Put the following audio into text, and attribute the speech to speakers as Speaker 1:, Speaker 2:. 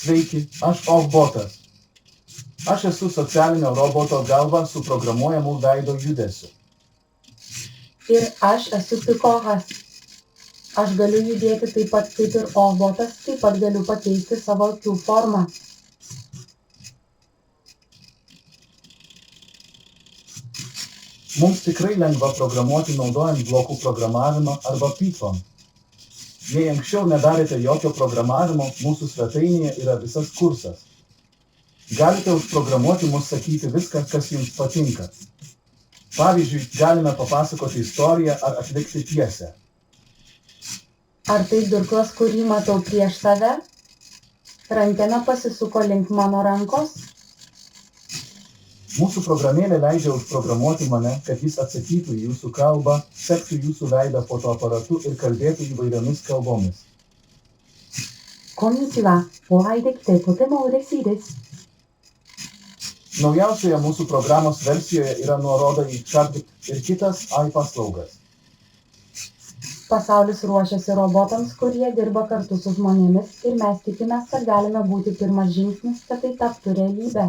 Speaker 1: Sveiki, aš Ovbotas. Aš esu socialinio roboto galva su programuojamu veido judesiu.
Speaker 2: Ir aš esu Pikohas. Aš galiu judėti taip pat kaip ir Ovbotas, taip pat galiu pakeisti savo akių formą.
Speaker 1: Mums tikrai lengva programuoti naudojant blokų programavimą arba Python. Jei anksčiau nedarėte jokio programavimo, mūsų svetainėje yra visas kursas. Galite užprogramuoti mus sakyti viską, kas jums patinka. Pavyzdžiui, galime papasakoti istoriją ar atlikti pjesę.
Speaker 2: Ar tai durklas, kurį matau prieš save? Rankena pasisuko link mano rankos.
Speaker 1: Mūsų programėlė leidžia užprogramuoti mane, kad jis atsakytų į jūsų kalbą, sektų jūsų veidą fotoaparatu ir kalbėtų įvairiomis kalbomis.
Speaker 2: Konnichiwa, ohai dekite totemo ureshii desu.
Speaker 1: Naujausioje mūsų programos versijoje yra nuoroda į ChatGPT ir kitas AI paslaugas.
Speaker 2: Pasaulis ruošiasi robotams, kurie dirba kartu su žmonėmis ir mes tikimės, kad galime būti pirmas žingsnis, kad tai taptų realybe.